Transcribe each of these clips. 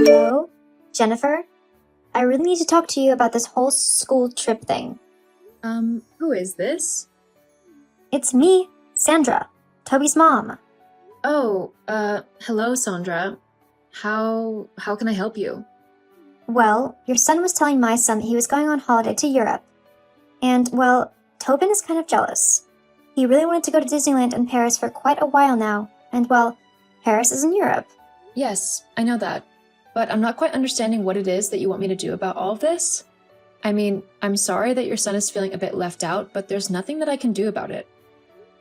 Hello? Jennifer? I really need to talk to you about this whole school trip thing. Who is this? It's me, Sandra, Toby's mom. Oh, hello, Sandra. How can I help you? Well, your son was telling my son that he was going on holiday to Europe. And, well, Tobin is kind of jealous. He really wanted to go to Disneyland and Paris for quite a while now, and, well, Paris is in Europe. Yes, I know that. But I'm not quite understanding what it is that you want me to do about all of this. I mean, I'm sorry that your son is feeling a bit left out, but there's nothing that I can do about it.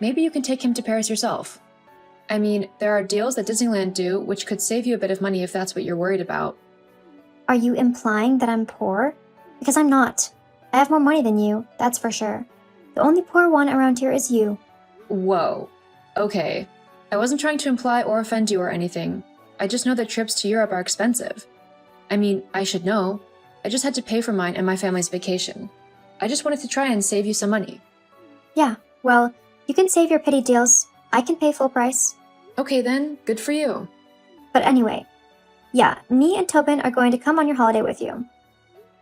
Maybe you can take him to Paris yourself. I mean, there are deals that Disneyland do, which could save you a bit of money if that's what you're worried about. Are you implying that I'm poor? Because I'm not. I have more money than you, that's for sure. The only poor one around here is you. Whoa. Okay. I wasn't trying to imply or offend you or anything. I just know that trips to Europe are expensive. I mean, I should know. I just had to pay for mine and my family's vacation. I just wanted to try and save you some money. Yeah, well, you can save your petty deals. I can pay full price. Okay then, good for you. But anyway, yeah, me and Tobin are going to come on your holiday with you.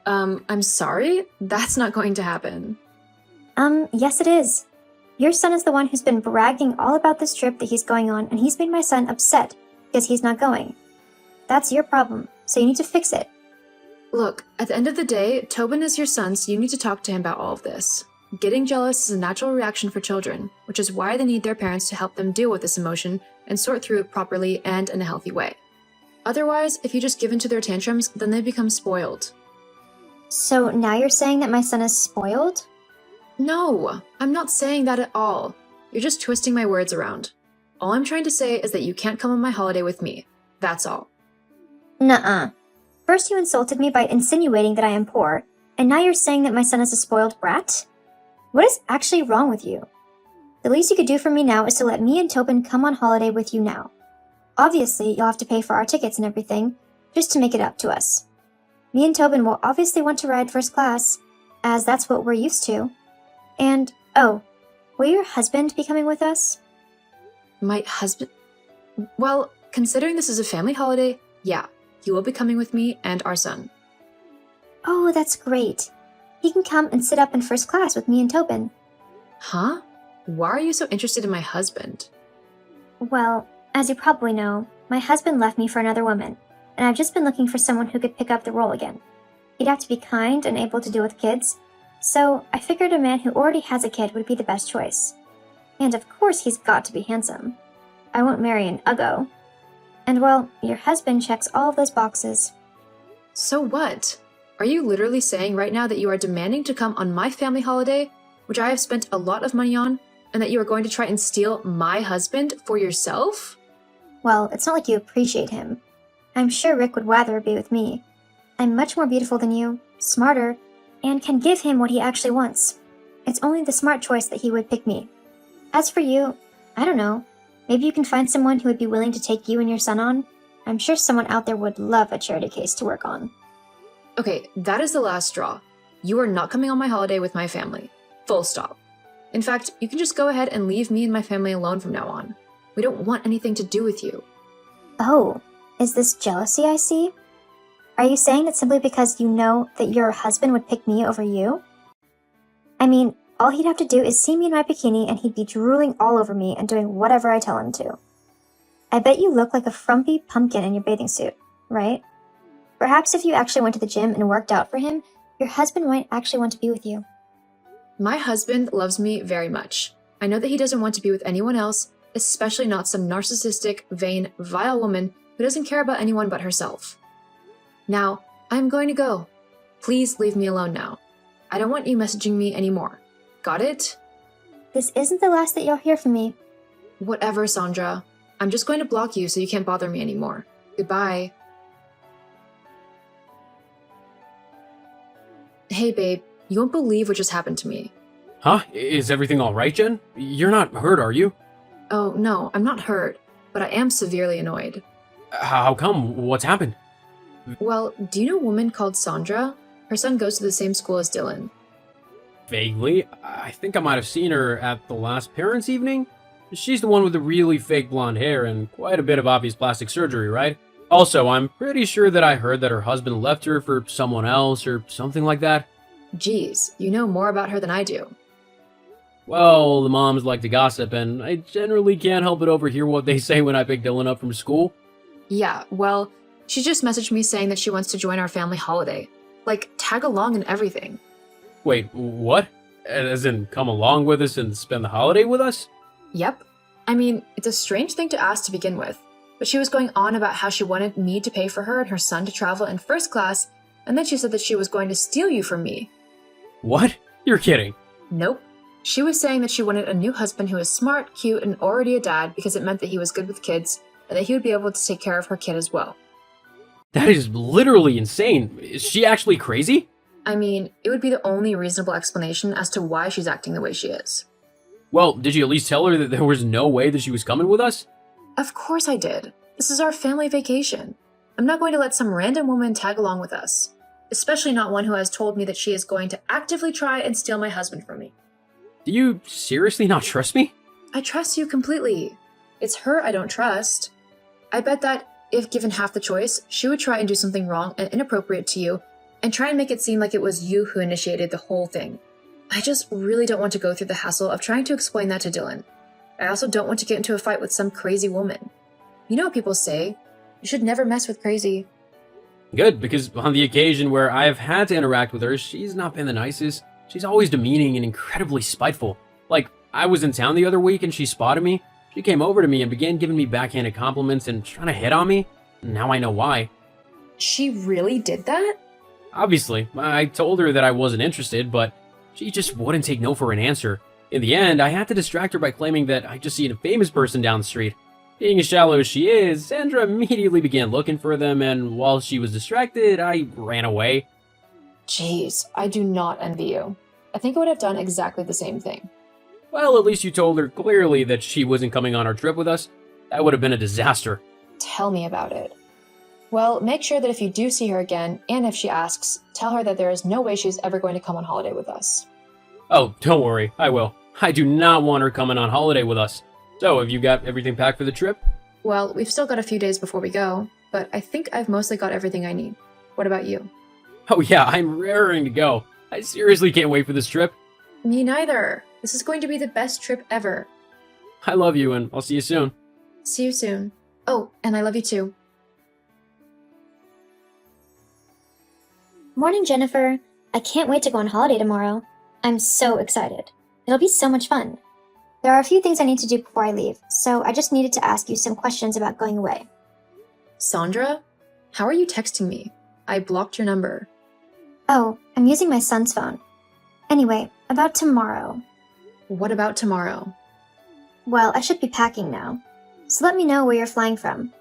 I'm sorry? That's not going to happen. Yes it is. Your son is the one who's been bragging all about this trip that he's going on, and he's made my son upset because he's not going. That's your problem, so you need to fix it. Look, at the end of the day, Tobin is your son, so you need to talk to him about all of this. Getting jealous is a natural reaction for children, which is why they need their parents to help them deal with this emotion and sort through it properly and in a healthy way. Otherwise, if you just give in to their tantrums, then they become spoiled. So now you're saying that my son is spoiled? No, I'm not saying that at all. You're just twisting my words around. All I'm trying to say is that you can't come on my holiday with me. That's all. Nuh-uh. First you insulted me by insinuating that I am poor, and now you're saying that my son is a spoiled brat? What is actually wrong with you? The least you could do for me now is to let me and Tobin come on holiday with you now. Obviously, you'll have to pay for our tickets and everything, just to make it up to us. Me and Tobin will obviously want to ride first class, as that's what we're used to. And, oh, will your husband be coming with us? My husband? Well, considering this is a family holiday, yeah, he will be coming with me and our son. Oh, that's great. He can come and sit up in first class with me and Tobin. Huh? Why are you so interested in my husband? Well, as you probably know, my husband left me for another woman, and I've just been looking for someone who could pick up the role again. He'd have to be kind and able to deal with kids, so I figured a man who already has a kid would be the best choice. And of course he's got to be handsome. I won't marry an uggo. And well, your husband checks all of those boxes. So what? Are you literally saying right now that you are demanding to come on my family holiday, which I have spent a lot of money on, and that you are going to try and steal my husband for yourself? Well, it's not like you appreciate him. I'm sure Rick would rather be with me. I'm much more beautiful than you, smarter, and can give him what he actually wants. It's only the smart choice that he would pick me. As for you, I don't know. Maybe you can find someone who would be willing to take you and your son on. I'm sure someone out there would love a charity case to work on. Okay, that is the last straw. You are not coming on my holiday with my family. Full stop. In fact, you can just go ahead and leave me and my family alone from now on. We don't want anything to do with you. Oh, is this jealousy I see? Are you saying that simply because you know that your husband would pick me over you? I mean, all he'd have to do is see me in my bikini and he'd be drooling all over me and doing whatever I tell him to. I bet you look like a frumpy pumpkin in your bathing suit, right? Perhaps if you actually went to the gym and worked out for him, your husband might actually want to be with you. My husband loves me very much. I know that he doesn't want to be with anyone else, especially not some narcissistic, vain, vile woman who doesn't care about anyone but herself. Now, I'm going to go. Please leave me alone now. I don't want you messaging me anymore. Got it? This isn't the last that you'll hear from me. Whatever, Sandra. I'm just going to block you so you can't bother me anymore. Goodbye. Hey, babe. You won't believe what just happened to me. Huh? Is everything alright, Jen? You're not hurt, are you? Oh, no, I'm not hurt, but I am severely annoyed. How come? What's happened? Well, do you know a woman called Sandra? Her son goes to the same school as Dylan. Vaguely. I think I might have seen her at the last parents' evening. She's the one with the really fake blonde hair and quite a bit of obvious plastic surgery, right? Also, I'm pretty sure that I heard that her husband left her for someone else or something like that. Geez, you know more about her than I do. Well, the moms like to gossip, and I generally can't help but overhear what they say when I pick Dylan up from school. Yeah, well, she just messaged me saying that she wants to join our family holiday. Like, tag along and everything. Wait, what? As in, come along with us and spend the holiday with us? Yep. I mean, it's a strange thing to ask to begin with, but she was going on about how she wanted me to pay for her and her son to travel in first class, and then she said that she was going to steal you from me. What? You're kidding. Nope. She was saying that she wanted a new husband who was smart, cute, and already a dad because it meant that he was good with kids and that he would be able to take care of her kid as well. That is literally insane. Is she actually crazy? I mean, it would be the only reasonable explanation as to why she's acting the way she is. Well, did you at least tell her that there was no way that she was coming with us? Of course I did. This is our family vacation. I'm not going to let some random woman tag along with us, especially not one who has told me that she is going to actively try and steal my husband from me. Do you seriously not trust me? I trust you completely. It's her I don't trust. I bet that, if given half the choice, she would try and do something wrong and inappropriate to you and try and make it seem like it was you who initiated the whole thing. I just really don't want to go through the hassle of trying to explain that to Dylan. I also don't want to get into a fight with some crazy woman. You know what people say, you should never mess with crazy. Good, because on the occasion where I have had to interact with her, she's not been the nicest. She's always demeaning and incredibly spiteful. Like, I was in town the other week and she spotted me. She came over to me and began giving me backhanded compliments and trying to hit on me. Now I know why. She really did that? Obviously, I told her that I wasn't interested, but she just wouldn't take no for an answer. In the end, I had to distract her by claiming that I just seen a famous person down the street. Being as shallow as she is, Sandra immediately began looking for them, and while she was distracted, I ran away. Jeez, I do not envy you. I think I would have done exactly the same thing. Well, at least you told her clearly that she wasn't coming on our trip with us. That would have been a disaster. Tell me about it. Well, make sure that if you do see her again, and if she asks, tell her that there is no way she's ever going to come on holiday with us. Oh, don't worry, I will. I do not want her coming on holiday with us. So, have you got everything packed for the trip? Well, we've still got a few days before we go, but I think I've mostly got everything I need. What about you? Oh yeah, I'm raring to go. I seriously can't wait for this trip. Me neither. This is going to be the best trip ever. I love you, and I'll see you soon. See you soon. Oh, and I love you too. Morning, Jennifer. I can't wait to go on holiday tomorrow. I'm so excited. It'll be so much fun. There are a few things I need to do before I leave, so I just needed to ask you some questions about going away. Sandra? How are you texting me? I blocked your number. Oh, I'm using my son's phone. Anyway, about tomorrow. What about tomorrow? Well, I should be packing now, so let me know where you're flying from.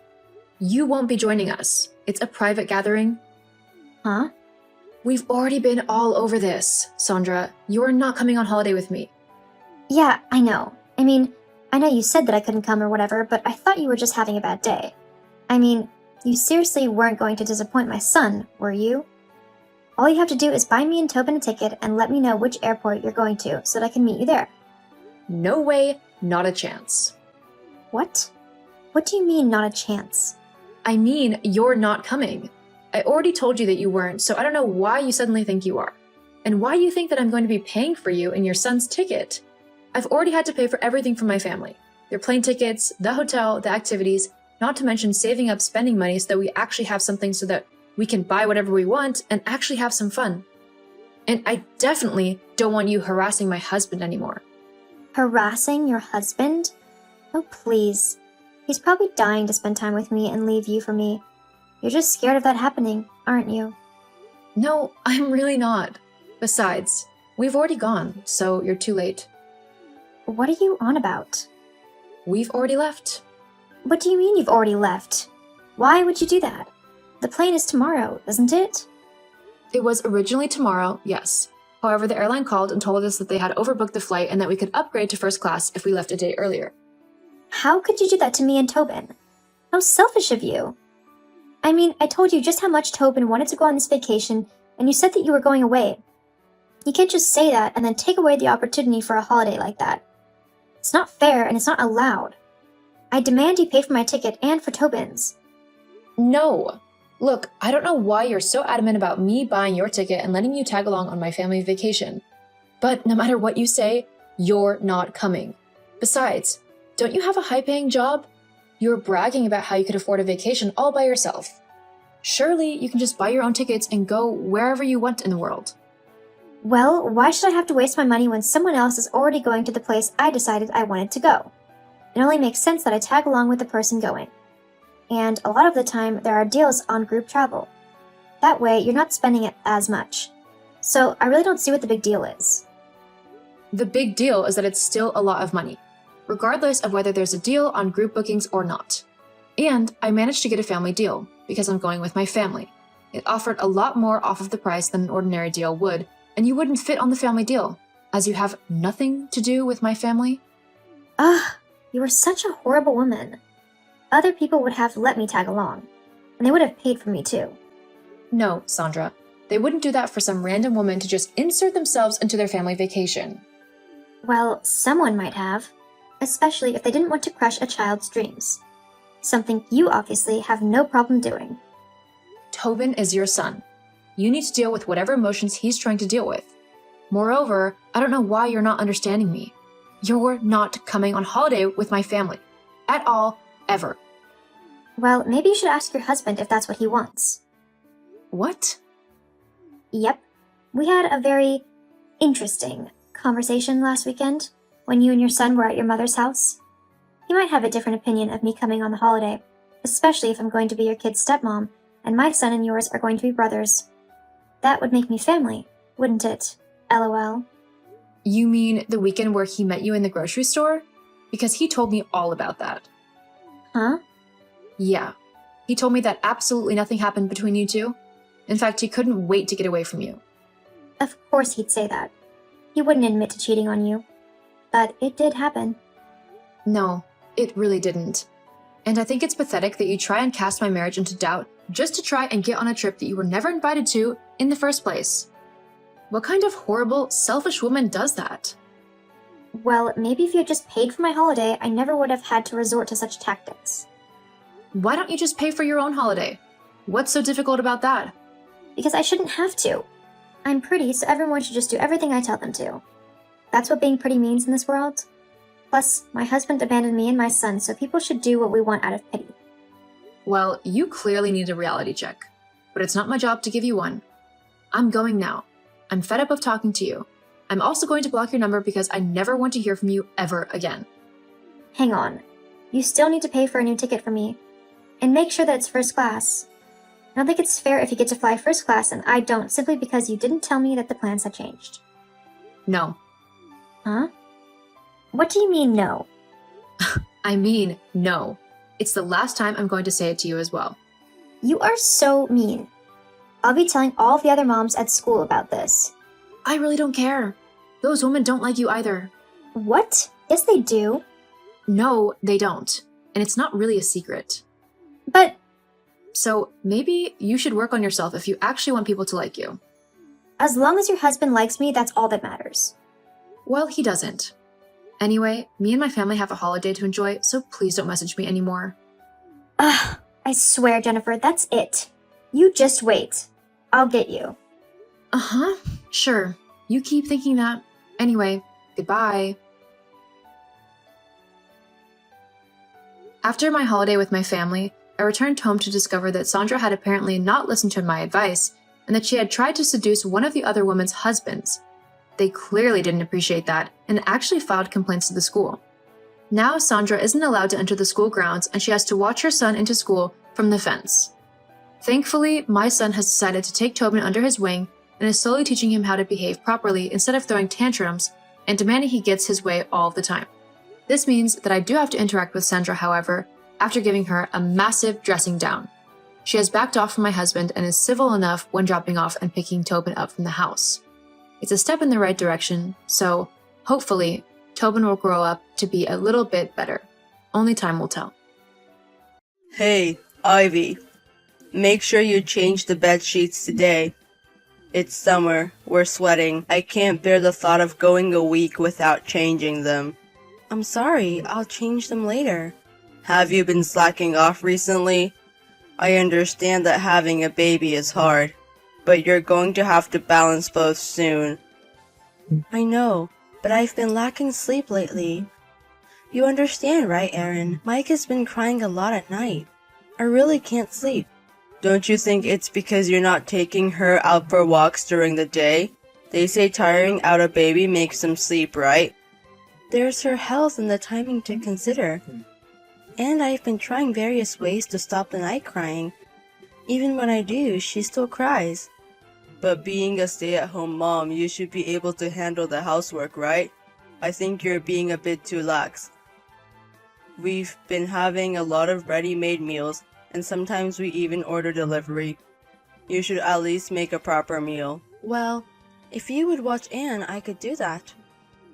You won't be joining us. It's a private gathering. Huh? We've already been all over this, Sandra. You're not coming on holiday with me. Yeah, I know. I mean, I know you said that I couldn't come or whatever, but I thought you were just having a bad day. I mean, you seriously weren't going to disappoint my son, were you? All you have to do is buy me and Tobin a ticket and let me know which airport you're going to so that I can meet you there. No way, not a chance. What? What do you mean, not a chance? I mean, you're not coming. I already told you that you weren't, so I don't know why you suddenly think you are. And why you think that I'm going to be paying for you and your son's ticket. I've already had to pay for everything for my family. Their plane tickets, the hotel, the activities, not to mention saving up spending money so that we actually have something so that we can buy whatever we want and actually have some fun. And I definitely don't want you harassing my husband anymore. Harassing your husband? Oh, please. He's probably dying to spend time with me and leave you for me. You're just scared of that happening, aren't you? No, I'm really not. Besides, we've already gone, so you're too late. What are you on about? We've already left. What do you mean you've already left? Why would you do that? The plane is tomorrow, isn't it? It was originally tomorrow, yes. However, the airline called and told us that they had overbooked the flight and that we could upgrade to first class if we left a day earlier. How could you do that to me and Tobin? How selfish of you. I mean, I told you just how much Tobin wanted to go on this vacation, and you said that you were going away. You can't just say that and then take away the opportunity for a holiday like that. It's not fair and it's not allowed. I demand you pay for my ticket and for Tobin's. No. Look, I don't know why you're so adamant about me buying your ticket and letting you tag along on my family vacation. But no matter what you say, you're not coming. Besides, don't you have a high-paying job? You're bragging about how you could afford a vacation all by yourself. Surely you can just buy your own tickets and go wherever you want in the world. Well, why should I have to waste my money when someone else is already going to the place I decided I wanted to go? It only makes sense that I tag along with the person going. And a lot of the time, there are deals on group travel. That way, you're not spending it as much. So I really don't see what the big deal is. The big deal is that it's still a lot of money, regardless of whether there's a deal on group bookings or not. And I managed to get a family deal, because I'm going with my family. It offered a lot more off of the price than an ordinary deal would, and you wouldn't fit on the family deal, as you have nothing to do with my family. Ugh, you are such a horrible woman. Other people would have let me tag along, and they would have paid for me too. No, Sandra. They wouldn't do that for some random woman to just insert themselves into their family vacation. Well, someone might have, especially if they didn't want to crush a child's dreams. Something you obviously have no problem doing. Tobin is your son. You need to deal with whatever emotions he's trying to deal with. Moreover, I don't know why you're not understanding me. You're not coming on holiday with my family. At all, ever. Well, maybe you should ask your husband if that's what he wants. What? Yep. We had a very interesting conversation last weekend when you and your son were at your mother's house. He might have a different opinion of me coming on the holiday, especially if I'm going to be your kid's stepmom, and my son and yours are going to be brothers. That would make me family, wouldn't it? LOL. You mean the weekend where he met you in the grocery store? Because he told me all about that. Huh? Yeah. He told me that absolutely nothing happened between you two. In fact, he couldn't wait to get away from you. Of course he'd say that. He wouldn't admit to cheating on you. But it did happen. No, it really didn't. And I think it's pathetic that you try and cast my marriage into doubt just to try and get on a trip that you were never invited to in the first place. What kind of horrible, selfish woman does that? Well, maybe if you had just paid for my holiday, I never would have had to resort to such tactics. Why don't you just pay for your own holiday? What's so difficult about that? Because I shouldn't have to. I'm pretty, so everyone should just do everything I tell them to. That's what being pretty means in this world. Plus, my husband abandoned me and my son, so people should do what we want out of pity. Well, you clearly need a reality check, but it's not my job to give you one. I'm going now. I'm fed up of talking to you. I'm also going to block your number because I never want to hear from you ever again. Hang on. You still need to pay for a new ticket for me. And make sure that it's first class. I don't think it's fair if you get to fly first class and I don't, simply because you didn't tell me that the plans had changed. No. Huh? What do you mean, no? I mean, no. It's the last time I'm going to say it to you as well. You are so mean. I'll be telling all of the other moms at school about this. I really don't care. Those women don't like you either. What? Yes, they do. No, they don't. And it's not really a secret. But... So maybe you should work on yourself if you actually want people to like you. As long as your husband likes me, that's all that matters. Well, he doesn't. Anyway, me and my family have a holiday to enjoy, so please don't message me anymore. Ugh, I swear, Jennifer, that's it. You just wait. I'll get you. Uh-huh, sure. You keep thinking that. Anyway, goodbye. After my holiday with my family, I returned home to discover that Sandra had apparently not listened to my advice, and that she had tried to seduce one of the other women's husbands. They clearly didn't appreciate that, and actually filed complaints to the school. Now Sandra isn't allowed to enter the school grounds, and she has to watch her son into school from the fence. Thankfully, my son has decided to take Tobin under his wing and is slowly teaching him how to behave properly instead of throwing tantrums and demanding he gets his way all the time. This means that I do have to interact with Sandra, however, after giving her a massive dressing down. She has backed off from my husband and is civil enough when dropping off and picking Tobin up from the house. It's a step in the right direction, so hopefully Tobin will grow up to be a little bit better. Only time will tell. Hey, Ivy. Make sure you change the bed sheets today. It's summer, we're sweating. I can't bear the thought of going a week without changing them. I'm sorry, I'll change them later. Have you been slacking off recently? I understand that having a baby is hard, but you're going to have to balance both soon. I know, but I've been lacking sleep lately. You understand, right, Aaron? Mike has been crying a lot at night. I really can't sleep. Don't you think it's because you're not taking her out for walks during the day? They say tiring out a baby makes them sleep, right? There's her health and the timing to consider. And I've been trying various ways to stop the night crying. Even when I do, she still cries. But being a stay-at-home mom, you should be able to handle the housework, right? I think you're being a bit too lax. We've been having a lot of ready-made meals, and sometimes we even order delivery. You should at least make a proper meal. Well, if you would watch Anne, I could do that.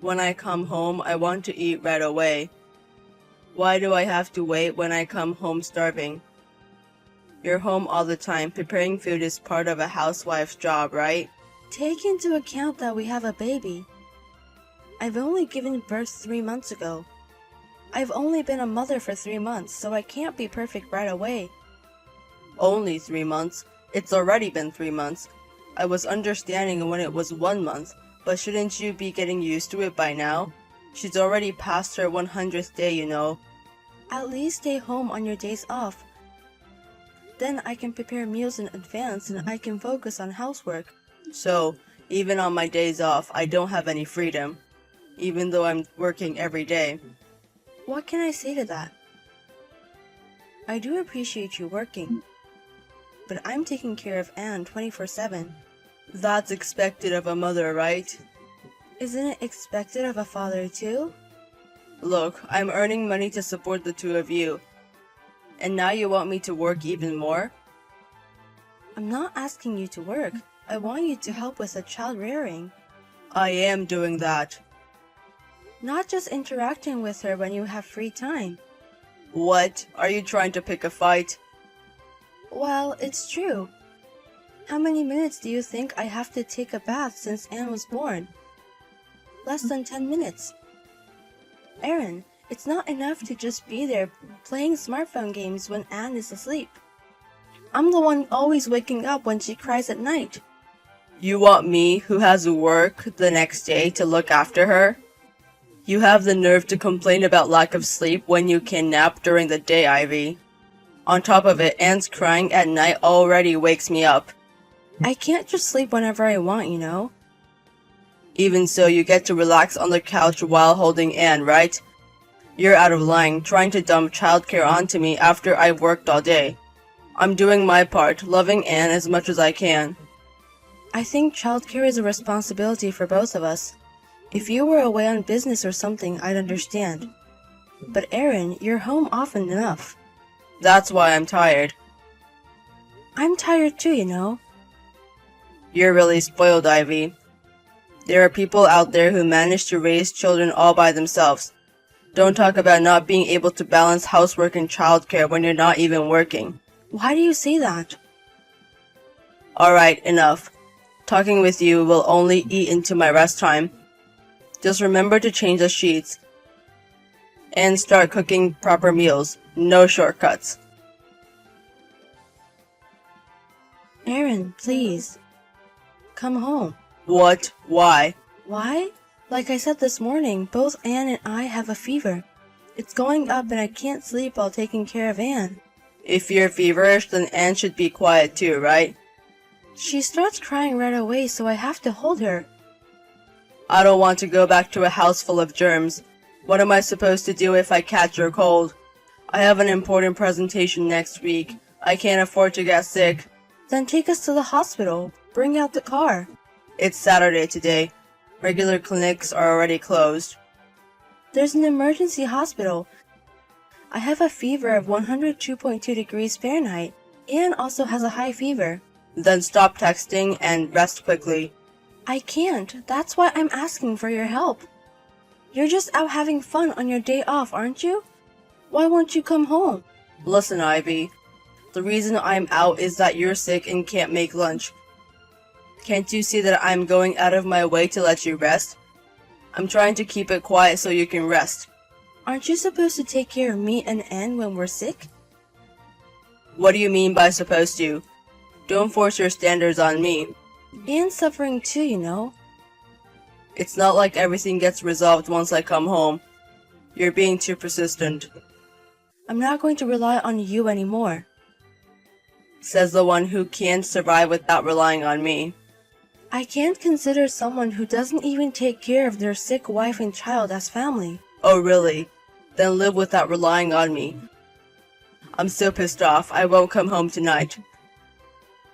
When I come home, I want to eat right away. Why do I have to wait when I come home starving? You're home all the time. Preparing food is part of a housewife's job, right? Take into account that we have a baby. I've only given birth 3 months ago. I've only been a mother for 3 months, so I can't be perfect right away. Only 3 months? It's already been 3 months. I was understanding when it was 1 month, but shouldn't you be getting used to it by now? She's already past her 100th day, you know. At least stay home on your days off. Then I can prepare meals in advance and I can focus on housework. So, even on my days off, I don't have any freedom, even though I'm working every day. What can I say to that? I do appreciate you working, but I'm taking care of Anne 24/7. That's expected of a mother, right? Isn't it expected of a father too? Look, I'm earning money to support the two of you, and now you want me to work even more? I'm not asking you to work. I want you to help with the child rearing. I am doing that. Not just interacting with her when you have free time. What? Are you trying to pick a fight? Well, it's true. How many minutes do you think I have to take a bath since Anne was born? Less than 10 minutes. Aaron, it's not enough to just be there playing smartphone games when Anne is asleep. I'm the one always waking up when she cries at night. You want me, who has work the next day, to look after her? You have the nerve to complain about lack of sleep when you can nap during the day, Ivy. On top of it, Anne's crying at night already wakes me up. I can't just sleep whenever I want, you know? Even so, you get to relax on the couch while holding Anne, right? You're out of line, trying to dump childcare onto me after I've worked all day. I'm doing my part, loving Anne as much as I can. I think childcare is a responsibility for both of us. If you were away on business or something, I'd understand. But Aaron, you're home often enough. That's why I'm tired. I'm tired too, you know. You're really spoiled, Ivy. There are people out there who manage to raise children all by themselves. Don't talk about not being able to balance housework and childcare when you're not even working. Why do you say that? Alright, enough. Talking with you will only eat into my rest time. Just remember to change the sheets. And start cooking proper meals. No shortcuts. Aaron, please. Come home. What? Why? Why? Like I said this morning, both Anne and I have a fever. It's going up and I can't sleep while taking care of Anne. If you're feverish, then Anne should be quiet too, right? She starts crying right away, so I have to hold her. I don't want to go back to a house full of germs. What am I supposed to do if I catch your cold? I have an important presentation next week. I can't afford to get sick. Then take us to the hospital. Bring out the car. It's Saturday today. Regular clinics are already closed. There's an emergency hospital. I have a fever of 102.2 degrees Fahrenheit. Anne also has a high fever. Then stop texting and rest quickly. I can't. That's why I'm asking for your help. You're just out having fun on your day off, aren't you? Why won't you come home? Listen, Ivy. The reason I'm out is that you're sick and can't make lunch. Can't you see that I'm going out of my way to let you rest? I'm trying to keep it quiet so you can rest. Aren't you supposed to take care of me and Anne when we're sick? What do you mean by supposed to? Don't force your standards on me. Ian's suffering too, you know. It's not like everything gets resolved once I come home. You're being too persistent. I'm not going to rely on you anymore. Says the one who can't survive without relying on me. I can't consider someone who doesn't even take care of their sick wife and child as family. Oh really? Then live without relying on me. I'm so pissed off, I won't come home tonight.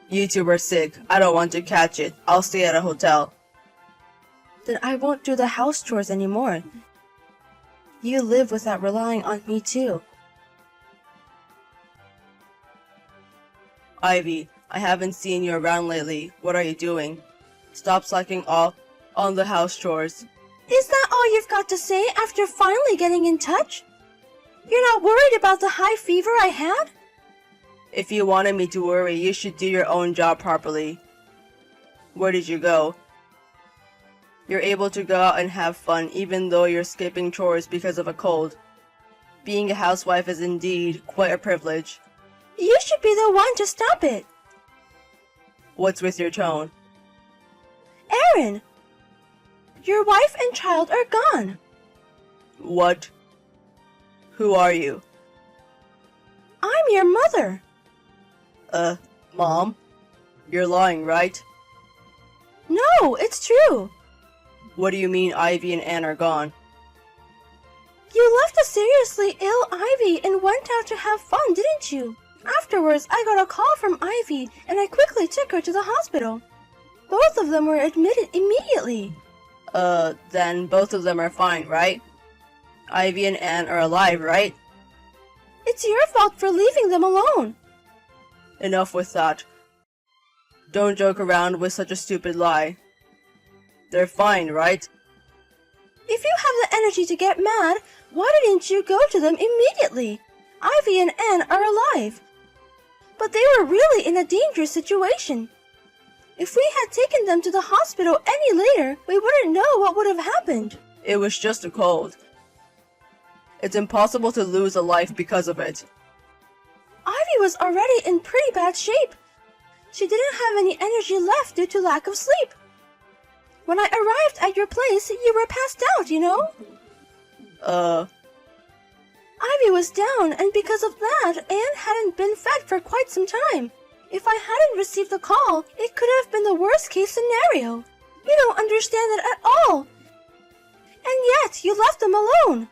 You two were sick, I don't want to catch it. I'll stay at a hotel. Then I won't do the house chores anymore. You live without relying on me too. Ivy, I haven't seen you around lately. What are you doing? Stop slacking off on the house chores. Is that all you've got to say after finally getting in touch? You're not worried about the high fever I had? If you wanted me to worry, you should do your own job properly. Where did you go? You're able to go out and have fun even though you're skipping chores because of a cold. Being a housewife is indeed quite a privilege. You should be the one to stop it. What's with your tone? Aaron! Your wife and child are gone. What? Who are you? I'm your mother. Mom? You're lying, right? No, it's true. What do you mean Ivy and Anne are gone? You left a seriously ill Ivy and went out to have fun, didn't you? Afterwards, I got a call from Ivy and I quickly took her to the hospital. Both of them were admitted immediately. Then both of them are fine, right? Ivy and Anne are alive, right? It's your fault for leaving them alone. Enough with that. Don't joke around with such a stupid lie. They're fine, right? If you have the energy to get mad, why didn't you go to them immediately? Ivy and Anne are alive. But they were really in a dangerous situation. If we had taken them to the hospital any later, we wouldn't know what would have happened. It was just a cold. It's impossible to lose a life because of it. Ivy was already in pretty bad shape. She didn't have any energy left due to lack of sleep. When I arrived at your place, you were passed out, you know? Ivy was down, and because of that, Anne hadn't been fed for quite some time. If I hadn't received the call, it could have been the worst case scenario. You don't understand that at all. And yet, you left them alone.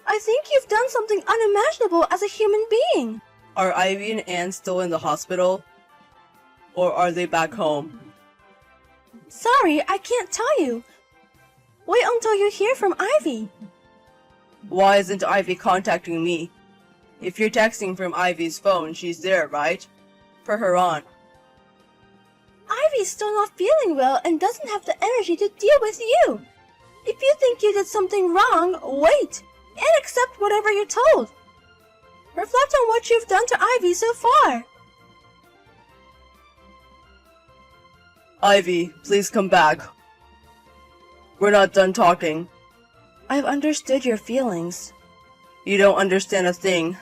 I think you've done something unimaginable as a human being. Are Ivy and Anne still in the hospital? Or are they back home? Sorry, I can't tell you. Wait until you hear from Ivy. Why isn't Ivy contacting me? If you're texting from Ivy's phone, she's there, right? Put her on. Ivy's still not feeling well and doesn't have the energy to deal with you. If you think you did something wrong, wait and accept whatever you're told. Reflect on what you've done to Ivy so far. Ivy, please come back. We're not done talking. I've understood your feelings. You don't understand a thing.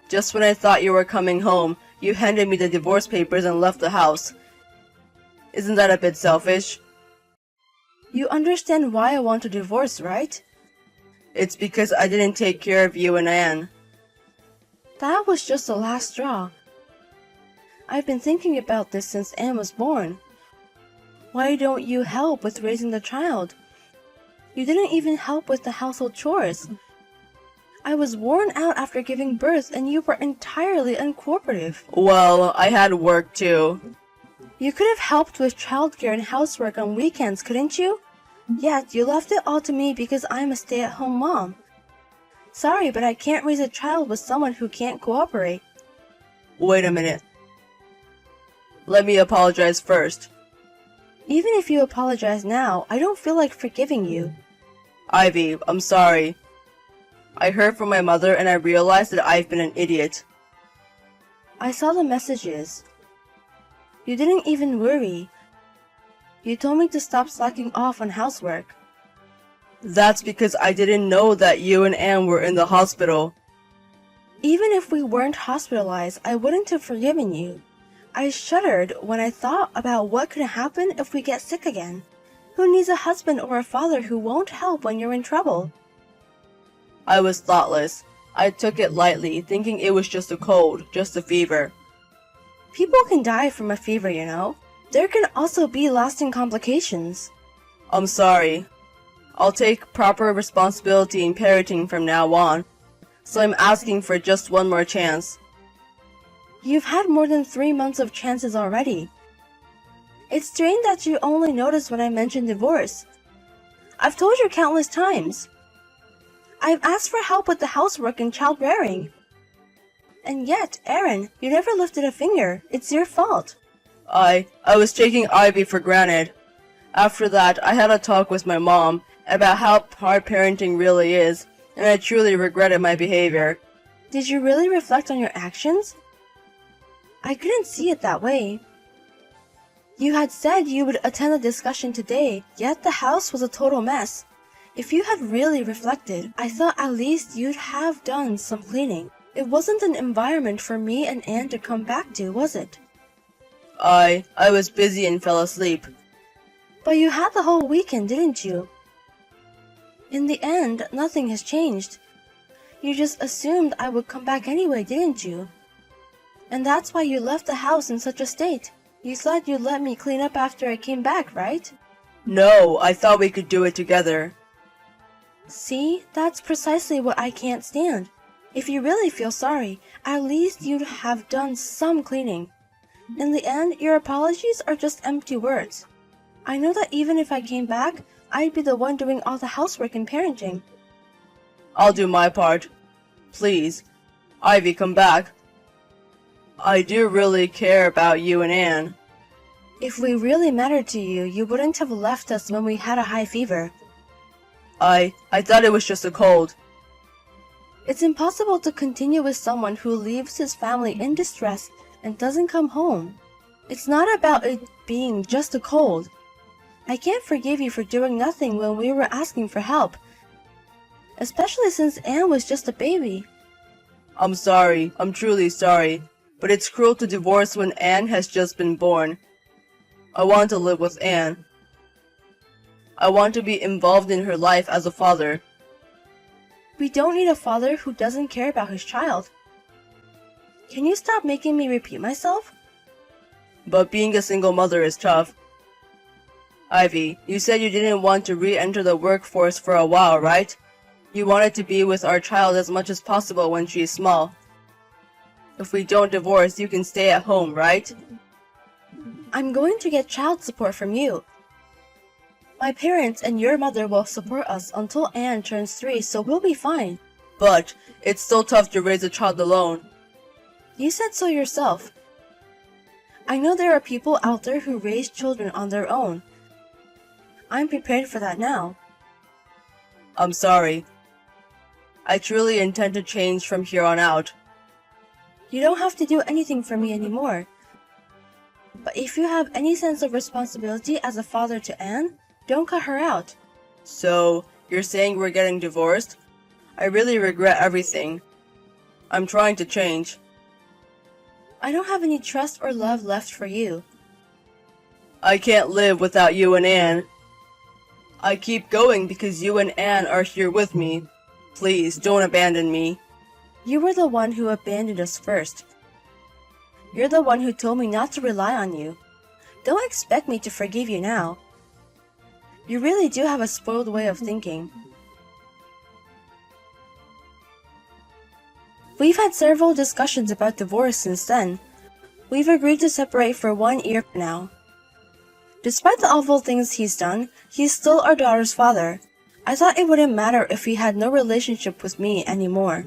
Just when I thought you were coming home, you handed me the divorce papers and left the house. Isn't that a bit selfish? You understand why I want a divorce, right? It's because I didn't take care of you and Anne. That was just the last straw. I've been thinking about this since Anne was born. Why don't you help with raising the child? You didn't even help with the household chores. I was worn out after giving birth and you were entirely uncooperative. Well, I had work too. You could have helped with childcare and housework on weekends, couldn't you? Yet you left it all to me because I'm a stay-at-home mom. Sorry, but I can't raise a child with someone who can't cooperate. Wait a minute. Let me apologize first. Even if you apologize now, I don't feel like forgiving you. Ivy, I'm sorry. I heard from my mother and I realized that I've been an idiot. I saw the messages. You didn't even worry. You told me to stop slacking off on housework. That's because I didn't know that you and Anne were in the hospital. Even if we weren't hospitalized, I wouldn't have forgiven you. I shuddered when I thought about what could happen if we get sick again. Who needs a husband or a father who won't help when you're in trouble? I was thoughtless. I took it lightly, thinking it was just a cold, just a fever. People can die from a fever, you know. There can also be lasting complications. I'm sorry. I'll take proper responsibility in parenting from now on. So I'm asking for just one more chance. You've had more than 3 months of chances already. It's strange that you only noticed when I mentioned divorce. I've told you countless times. I've asked for help with the housework and child rearing. And yet, Aaron, you never lifted a finger. It's your fault. I was taking Ivy for granted. After that, I had a talk with my mom about how hard parenting really is, and I truly regretted my behavior. Did you really reflect on your actions? I couldn't see it that way. You had said you would attend a discussion today, yet the house was a total mess. If you had really reflected, I thought at least you'd have done some cleaning. It wasn't an environment for me and Anne to come back to, was it? I was busy and fell asleep. But you had the whole weekend, didn't you? In the end, nothing has changed. You just assumed I would come back anyway, didn't you? And that's why you left the house in such a state. You thought you'd let me clean up after I came back, right? No, I thought we could do it together. See, that's precisely what I can't stand. If you really feel sorry, at least you'd have done some cleaning. In the end, your apologies are just empty words. I know that even if I came back, I'd be the one doing all the housework and parenting. I'll do my part. Please. Ivy, come back. I do really care about you and Anne. If we really mattered to you, you wouldn't have left us when we had a high fever. I thought it was just a cold. It's impossible to continue with someone who leaves his family in distress and doesn't come home. It's not about it being just a cold. I can't forgive you for doing nothing when we were asking for help. Especially since Anne was just a baby. I'm sorry. I'm truly sorry. But it's cruel to divorce when Anne has just been born. I want to live with Anne. I want to be involved in her life as a father. We don't need a father who doesn't care about his child. Can you stop making me repeat myself? But being a single mother is tough. Ivy, you said you didn't want to re-enter the workforce for a while, right? You wanted to be with our child as much as possible when she is small. If we don't divorce, you can stay at home, right? I'm going to get child support from you. My parents and your mother will support us until Anne turns 3, so we'll be fine. But it's still tough to raise a child alone. You said so yourself. I know there are people out there who raise children on their own. I'm prepared for that now. I'm sorry. I truly intend to change from here on out. You don't have to do anything for me anymore. But if you have any sense of responsibility as a father to Anne, don't cut her out. So, you're saying we're getting divorced? I really regret everything. I'm trying to change. I don't have any trust or love left for you. I can't live without you and Anne. I keep going because you and Anne are here with me. Please, don't abandon me. You were the one who abandoned us first. You're the one who told me not to rely on you. Don't expect me to forgive you now. You really do have a spoiled way of thinking. We've had several discussions about divorce since then. We've agreed to separate for 1 year now. Despite the awful things he's done, he's still our daughter's father. I thought it wouldn't matter if he had no relationship with me anymore.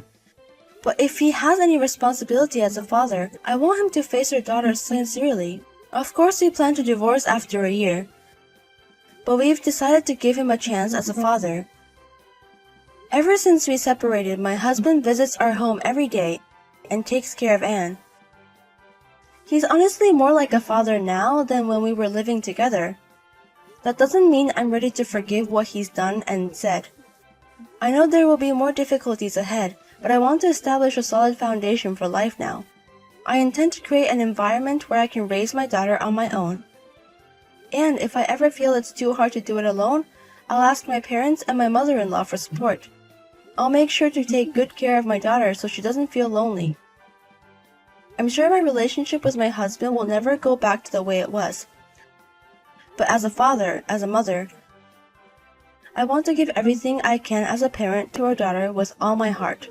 But if he has any responsibility as a father, I want him to face our daughter sincerely. Of course, we plan to divorce after a year. But we've decided to give him a chance as a father. Ever since we separated, my husband visits our home every day and takes care of Anne. He's honestly more like a father now than when we were living together. That doesn't mean I'm ready to forgive what he's done and said. I know there will be more difficulties ahead, but I want to establish a solid foundation for life now. I intend to create an environment where I can raise my daughter on my own. And if I ever feel it's too hard to do it alone, I'll ask my parents and my mother-in-law for support. I'll make sure to take good care of my daughter so she doesn't feel lonely. I'm sure my relationship with my husband will never go back to the way it was. But as a father, as a mother, I want to give everything I can as a parent to our daughter with all my heart.